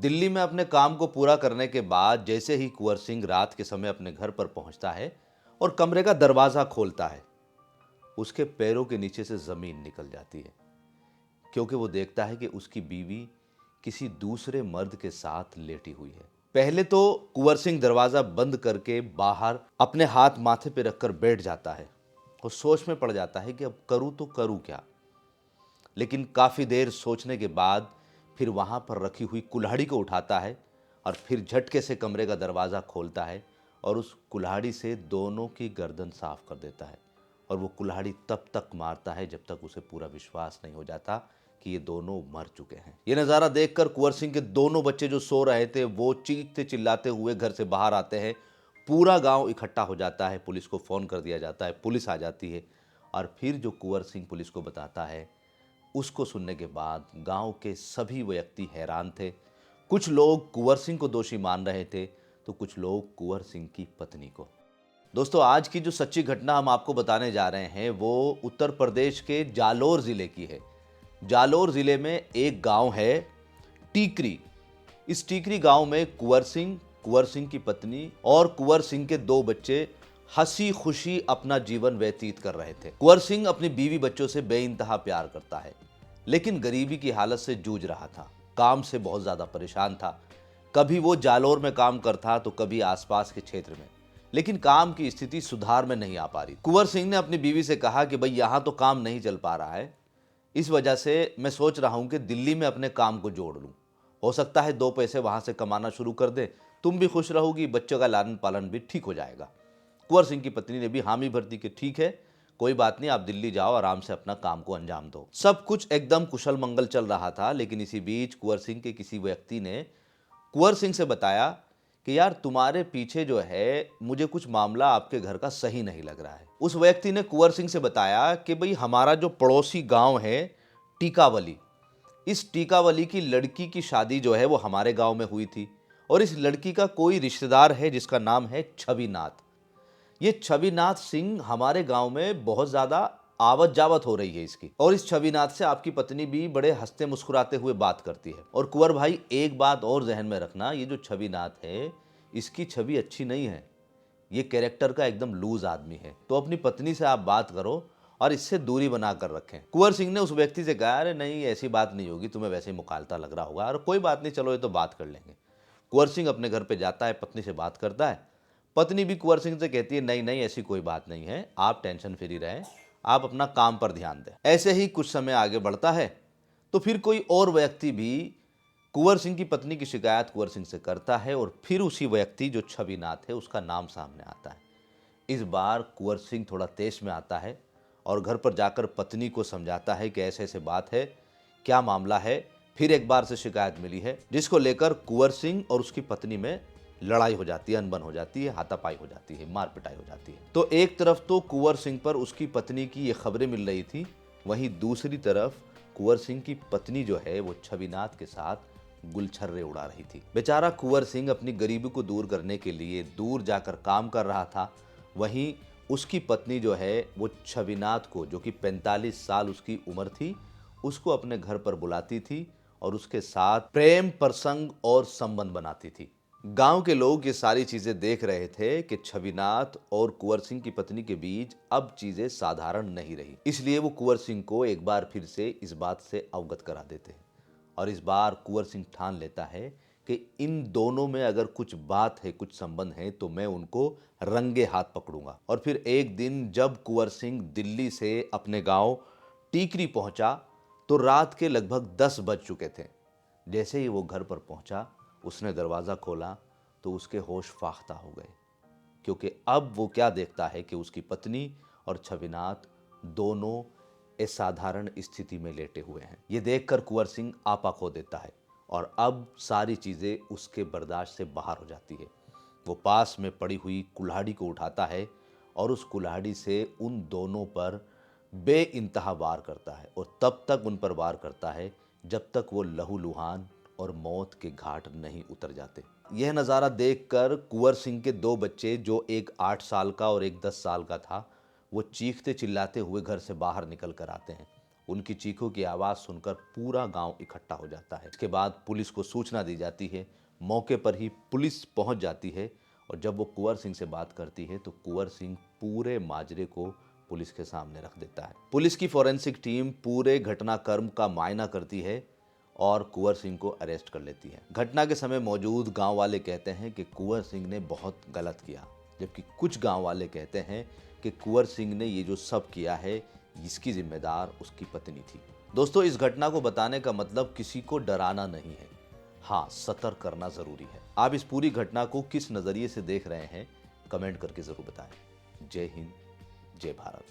दिल्ली में अपने काम को पूरा करने के बाद जैसे ही कुंवर सिंह रात के समय अपने घर पर पहुंचता है और कमरे का दरवाजा खोलता है, उसके पैरों के नीचे से जमीन निकल जाती है, क्योंकि वो देखता है कि उसकी बीवी किसी दूसरे मर्द के साथ लेटी हुई है। पहले तो कुंवर सिंह दरवाजा बंद करके बाहर अपने हाथ माथे पे रखकर बैठ जाता है और सोच में पड़ जाता है कि अब करूं तो करूं क्या। लेकिन काफी देर सोचने के बाद फिर वहां पर रखी हुई कुल्हाड़ी को उठाता है और फिर झटके से कमरे का दरवाजा खोलता है और उस कुल्हाड़ी से दोनों की गर्दन साफ कर देता है। और वो कुल्हाड़ी तब तक मारता है जब तक उसे पूरा विश्वास नहीं हो जाता कि ये दोनों मर चुके हैं। ये नज़ारा देखकर कुंवर सिंह के दोनों बच्चे जो सो रहे थे वो चीखते चिल्लाते हुए घर से बाहर आते हैं। पूरा गांव इकट्ठा हो जाता है, पुलिस को फ़ोन कर दिया जाता है, पुलिस आ जाती है। और फिर जो कुंवर सिंह पुलिस को बताता है, उसको सुनने के बाद गांव के सभी व्यक्ति हैरान थे। कुछ लोग कुंवर सिंह को दोषी मान रहे थे तो कुछ लोग कुंवर सिंह की पत्नी को। दोस्तों, आज की जो सच्ची घटना हम आपको बताने जा रहे हैं वो उत्तर प्रदेश के जालोर जिले की है। जालोर जिले में एक गांव है टीकरी। इस टीकरी गांव में कुंवर सिंह की पत्नी और कुंवर सिंह के दो बच्चे हंसी खुशी अपना जीवन व्यतीत कर रहे थे। कुंवर सिंह अपनी बीवी बच्चों से बेइंतहा प्यार करता है, लेकिन गरीबी की हालत से जूझ रहा था। काम से बहुत ज्यादा परेशान था। कभी वो जालोर में काम करता तो कभी आसपास के क्षेत्र में, लेकिन काम की स्थिति सुधार में नहीं आ पा रही। कुंवर सिंह ने अपनी बीवी से कहा कि भाई यहां तो काम नहीं चल पा रहा है, इस वजह से मैं सोच रहा हूं कि दिल्ली में अपने काम को जोड़ लूं। हो सकता है दो पैसे वहां से कमाना शुरू कर दे, तुम भी खुश रहोगी, बच्चों का लालन पालन भी ठीक हो जाएगा। कुंवर सिंह की पत्नी ने भी हामी भर दी कि ठीक है, कोई बात नहीं, आप दिल्ली जाओ, आराम से अपना काम को अंजाम दो। सब कुछ एकदम कुशल मंगल चल रहा था। लेकिन इसी बीच कुंवर सिंह के किसी व्यक्ति ने कुंवर सिंह से बताया कि यार तुम्हारे पीछे जो है मुझे कुछ मामला आपके घर का सही नहीं लग रहा है। उस व्यक्ति ने कुंवर सिंह से बताया कि भाई हमारा जो पड़ोसी गांव है टीकावली, इस टीकावली की लड़की की शादी जो है वो हमारे गांव में हुई थी और इस लड़की का कोई रिश्तेदार है जिसका नाम है छविनाथ। ये छविनाथ सिंह हमारे गांव में बहुत ज्यादा आवत जावत हो रही है इसकी, और इस छविनाथ से आपकी पत्नी भी बड़े हंसते मुस्कुराते हुए बात करती है। और कुंवर भाई एक बात और जहन में रखना, ये जो छविनाथ है इसकी छवि अच्छी नहीं है, ये कैरेक्टर का एकदम लूज आदमी है, तो अपनी पत्नी से आप बात करो और इससे दूरी बनाकर रखें। कुंवर सिंह ने उस व्यक्ति से कहा, अरे नहीं ऐसी बात नहीं होगी, तुम्हें वैसे ही मुखालता लग रहा होगा, और कोई बात नहीं, चलो ये तो बात कर लेंगे। कुंवर सिंह अपने घर पे जाता है, पत्नी से बात करता है। पत्नी भी कुंवर सिंह से कहती है, नहीं नहीं ऐसी कोई बात नहीं है, आप टेंशन फ्री रहें, आप अपना काम पर ध्यान दें। ऐसे ही कुछ समय आगे बढ़ता है तो फिर कोई और व्यक्ति भी कुंवर सिंह की पत्नी की शिकायत कुंवर सिंह से करता है और फिर उसी व्यक्ति जो छविनाथ है उसका नाम सामने आता है। इस बार कुंवर सिंह थोड़ा तेज में आता है और घर पर जाकर पत्नी को समझाता है कि ऐसे ऐसे बात है, क्या मामला है। फिर एक बार से शिकायत मिली है जिसको लेकर कुंवर सिंह और उसकी पत्नी में लड़ाई हो जाती है, अनबन हो जाती है, हाथापाई हो जाती है, मार पिटाई हो जाती है। तो एक तरफ तो कुंवर सिंह पर उसकी पत्नी की ये खबरें मिल रही थी, वहीं दूसरी तरफ कुंवर सिंह की पत्नी जो है वो छविनाथ के साथ गुलछर्रे उड़ा रही थी। बेचारा कुंवर सिंह अपनी गरीबी को दूर करने के लिए दूर जाकर काम कर रहा था, वहीं उसकी पत्नी जो है वो छविनाथ को, जो कि 45 साल उसकी उम्र थी, उसको अपने घर पर बुलाती थी और उसके साथ प्रेम प्रसंग और संबंध बनाती थी। गांव के लोग ये सारी चीजें देख रहे थे कि छविनाथ और कुंवर सिंह की पत्नी के बीच अब चीजें साधारण नहीं रही, इसलिए वो कुंवर सिंह को एक बार फिर से इस बात से अवगत करा देते हैं। और इस बार कुंवर सिंह ठान लेता है कि इन दोनों में अगर कुछ बात है, कुछ संबंध है, तो मैं उनको रंगे हाथ पकड़ूंगा। और फिर एक दिन जब कुंवर सिंह दिल्ली से अपने गांव टीकरी पहुंचा तो रात के लगभग 10 बज चुके थे। जैसे ही वो घर पर पहुंचा, उसने दरवाज़ा खोला तो उसके होश फाख्ता हो गए, क्योंकि अब वो क्या देखता है कि उसकी पत्नी और छविनाथ दोनों असाधारण स्थिति में लेटे हुए हैं। ये देखकर कुंवर सिंह आपा खो देता है और अब सारी चीज़ें उसके बर्दाश्त से बाहर हो जाती है। वो पास में पड़ी हुई कुल्हाड़ी को उठाता है और उस कुल्हाड़ी से उन दोनों पर बेइंतहा वार करता है और तब तक उन पर वार करता है जब तक वो लहूलुहान और मौत के घाट नहीं उतर जाते। यह नज़ारा देखकर कुंवर सिंह के दो बच्चे, जो एक 8 साल का और एक 10 साल का था, वो चीखते चिल्लाते हुए घर से बाहर निकल कर आते हैं उनकी चीखों की आवाज़ सुनकर पूरा गांव इकट्ठा हो जाता है। इसके बाद पुलिस को सूचना दी जाती है। मौके पर ही पुलिस पहुंच जाती है और जब वो कुंवर सिंह से बात करती है तो कुंवर सिंह पूरे माजरे को पुलिस के सामने रख देता है। पुलिस की फॉरेंसिक टीम पूरे घटनाक्रम का मायना करती है और कुंवर सिंह को अरेस्ट कर लेती है। घटना के समय मौजूद गांव वाले कहते हैं कि कुंवर सिंह ने बहुत गलत किया, जबकि कुछ गांव वाले कहते हैं कि कुंवर सिंह ने ये जो सब किया है इसकी जिम्मेदार उसकी पत्नी थी। दोस्तों, इस घटना को बताने का मतलब किसी को डराना नहीं है, हाँ, सतर्क करना जरूरी है। आप इस पूरी घटना को किस नजरिए से देख रहे हैं, कमेंट करके जरूर बताएं। जय हिंद, जय भारत।